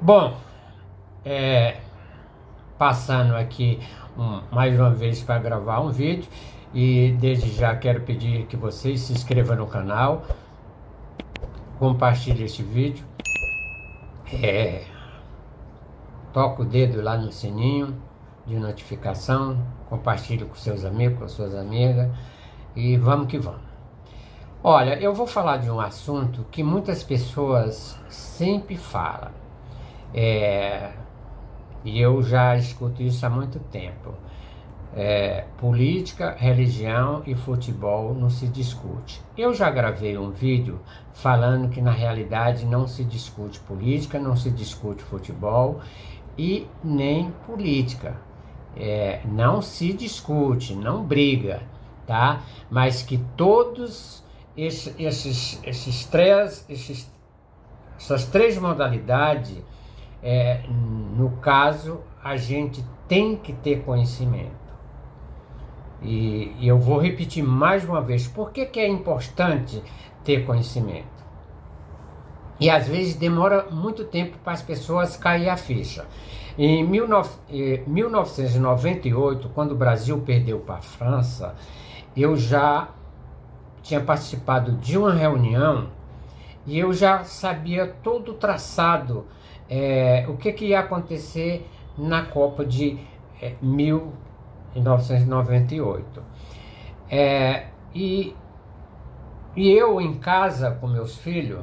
Bom, é, passando aqui mais uma vez para gravar um vídeo e desde já quero pedir que vocês se inscrevam no canal, compartilhem este vídeo, é, toca o dedo lá no sininho de notificação, compartilhe com seus amigos, com suas amigas e vamos que vamos. Olha, eu vou falar de um assunto que muitas pessoas sempre falam. E eu já escuto isso há muito tempo. Política, religião e futebol não se discute. Eu já gravei um vídeo falando que na realidade não se discute política, não se discute futebol e nem política. Não se discute, não briga, tá? Mas que todos essas três modalidades, no caso, a gente tem que ter conhecimento. E eu vou repetir mais uma vez, por que é importante ter conhecimento? E às vezes demora muito tempo para as pessoas cair a ficha. Em 1998, quando o Brasil perdeu para a França, eu já tinha participado de uma reunião e eu já sabia todo o traçado, o que ia acontecer na Copa de 1998. E eu em casa com meus filhos,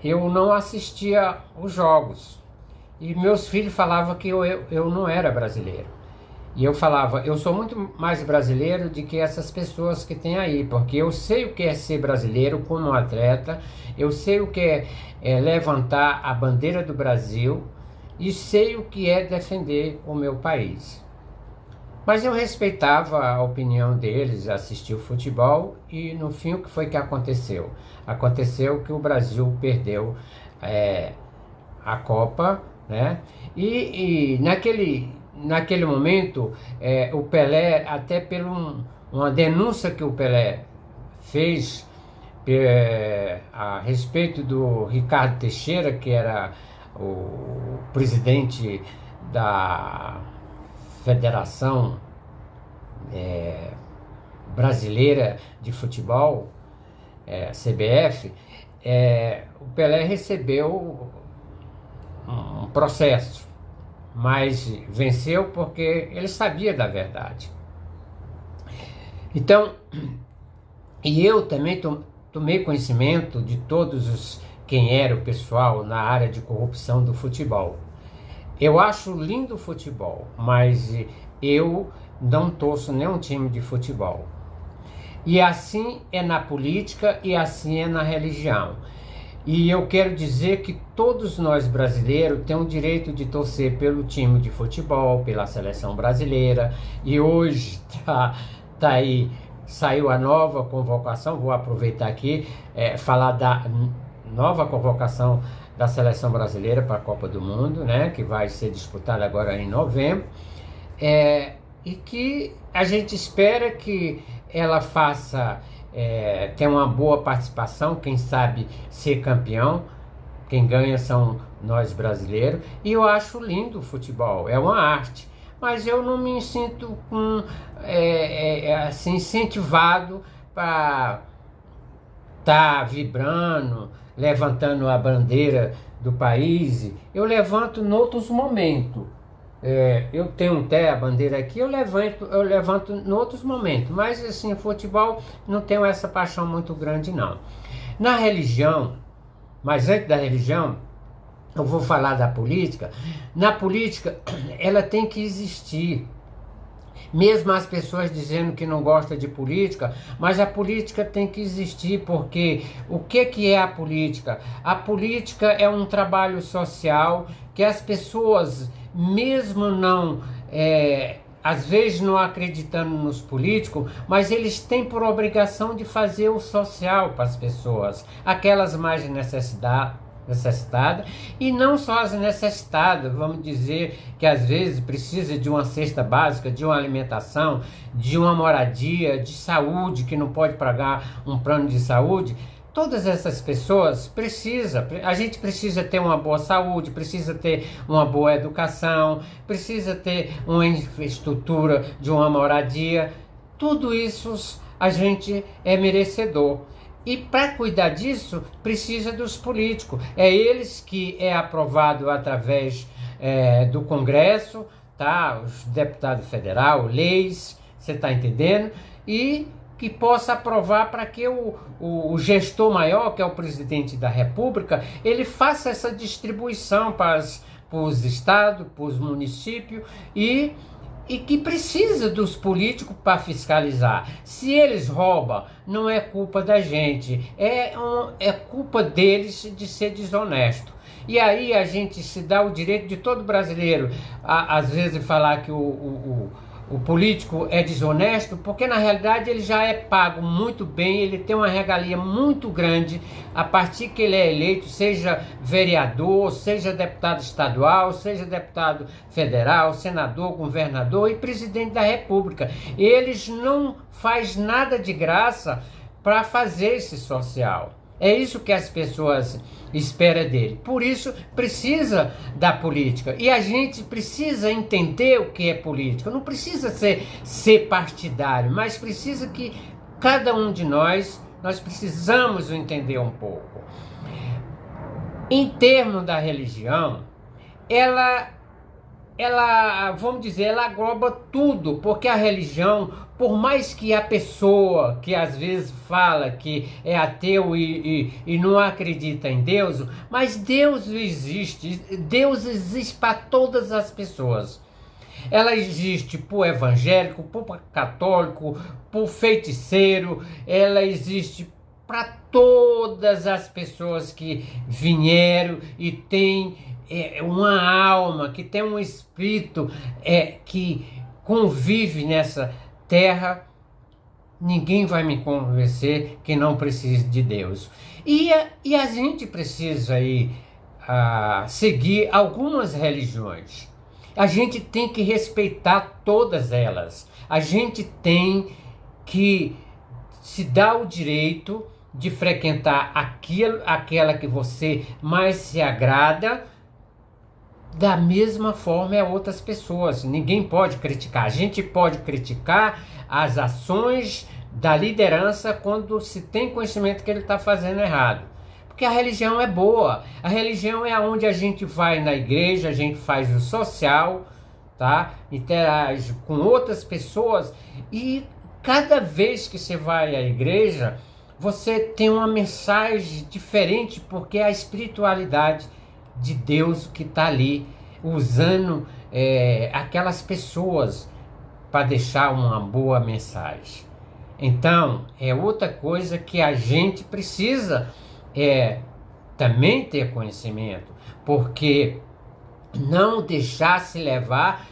eu não assistia os jogos. E meus filhos falavam que eu não era brasileiro. E eu falava, eu sou muito mais brasileiro do que essas pessoas que tem aí, porque eu sei o que é ser brasileiro como atleta, eu sei o que é levantar a bandeira do Brasil e sei o que é defender o meu país. Mas eu respeitava a opinião deles, assistia o futebol e no fim o que foi que aconteceu? Aconteceu que o Brasil perdeu a Copa, né? E naquele momento, o Pelé, até por uma denúncia que o Pelé fez a respeito do Ricardo Teixeira, que era o presidente da Federação Brasileira de Futebol, CBF, o Pelé recebeu um processo, mas venceu porque ele sabia da verdade. Então, e eu também tomei conhecimento de quem era o pessoal na área de corrupção do futebol. Eu acho lindo o futebol, mas eu não torço nenhum time de futebol. E assim é na política e assim é na religião. E eu quero dizer que todos nós brasileiros temos o direito de torcer pelo time de futebol, pela seleção brasileira. E hoje tá aí, saiu a nova convocação, vou aproveitar aqui, falar da nova convocação da seleção brasileira para a Copa do Mundo, né, que vai ser disputada agora em novembro. E que a gente espera que ela faça... tem uma boa participação, quem sabe ser campeão, quem ganha são nós brasileiros, e eu acho lindo o futebol, é uma arte, mas eu não me sinto assim, incentivado para estar vibrando, levantando a bandeira do país. Eu levanto em outros momentos. Eu tenho até a bandeira aqui, eu levanto em outros momentos, mas assim, futebol não tenho essa paixão muito grande não. Na religião, mas antes da religião, eu vou falar da política. Na política, ela tem que existir. Mesmo as pessoas dizendo que não gostam de política, mas a política tem que existir, porque o que é a política? A política é um trabalho social que as pessoas, mesmo não, às vezes não acreditando nos políticos, mas eles têm por obrigação de fazer o social para as pessoas, aquelas mais necessitadas, e não só as necessitadas, vamos dizer que às vezes precisa de uma cesta básica, de uma alimentação, de uma moradia, de saúde, que não pode pagar um plano de saúde. todas essas pessoas a gente precisa ter uma boa saúde, precisa ter uma boa educação, precisa ter uma infraestrutura de uma moradia. Tudo isso a gente é merecedor. E para cuidar disso, precisa dos políticos. É eles que é aprovado através do Congresso, tá? Os deputados federais, leis, você está entendendo? E que possa aprovar para que o gestor maior, que é o presidente da República, ele faça essa distribuição para os estados, para os municípios e que precisa dos políticos para fiscalizar. Se eles roubam, não é culpa da gente, é culpa deles de ser desonesto. E aí a gente se dá o direito de todo brasileiro, às vezes, falar que o político é desonesto, porque na realidade ele já é pago muito bem, ele tem uma regalia muito grande a partir que ele é eleito, seja vereador, seja deputado estadual, seja deputado federal, senador, governador e presidente da República. Eles não fazem nada de graça para fazer esse social. É isso que as pessoas esperam dele. Por isso, precisa da política. E a gente precisa entender o que é política. Não precisa ser partidário, mas precisa que cada um de nós precisamos entender um pouco. Em termos da religião, ela, vamos dizer, ela engloba tudo, porque a religião, por mais que a pessoa que às vezes fala que é ateu e não acredita em Deus, mas Deus existe para todas as pessoas. Ela existe para o evangélico, para o católico, para o feiticeiro, ela existe para todas as pessoas que vieram e têm uma alma, que tem um espírito que convive nessa terra. Ninguém vai me convencer que não precise de Deus. E a gente precisa aí seguir algumas religiões. A gente tem que respeitar todas elas. A gente tem que se dar o direito de frequentar aquela que você mais se agrada. Da mesma forma é outras pessoas. Ninguém pode criticar. A gente pode criticar as ações da liderança quando se tem conhecimento que ele está fazendo errado. Porque a religião é boa. A religião é onde a gente vai na igreja, a gente faz o social, tá? Interage com outras pessoas. E cada vez que você vai à igreja, você tem uma mensagem diferente, porque é a espiritualidade de Deus que está ali usando aquelas pessoas para deixar uma boa mensagem. Então, é outra coisa que a gente precisa também ter conhecimento, porque não deixar se levar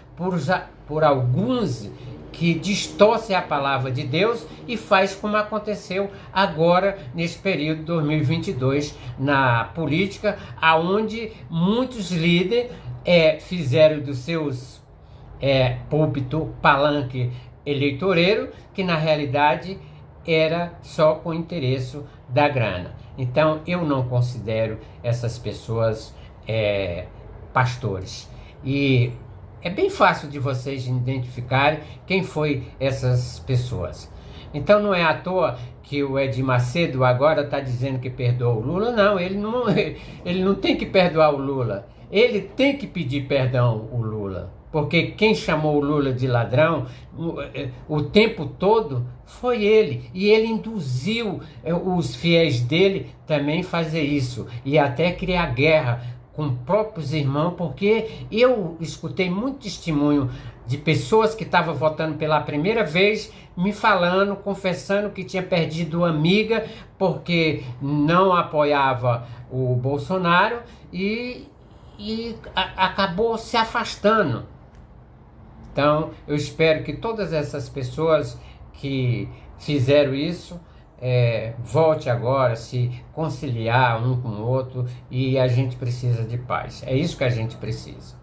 por alguns que distorce a palavra de Deus e faz como aconteceu agora nesse período de 2022 na política, aonde muitos líderes fizeram dos seus púlpito palanque eleitoreiro, que na realidade era só com o interesse da grana. Então eu não considero essas pessoas pastores. E é bem fácil de vocês identificarem quem foi essas pessoas. Então não é à toa que o Edir Macedo agora está dizendo que perdoa o Lula. Não, ele não tem que perdoar o Lula. Ele tem que pedir perdão ao Lula. Porque quem chamou o Lula de ladrão o tempo todo foi ele. E ele induziu os fiéis dele também a fazer isso. E até criar guerra com próprios irmãos, porque eu escutei muito testemunho de pessoas que estavam votando pela primeira vez, me falando, confessando que tinha perdido amiga porque não apoiava o Bolsonaro e acabou se afastando. Então, eu espero que todas essas pessoas que fizeram isso volte agora a se conciliar um com o outro, e a gente precisa de paz. É isso que a gente precisa.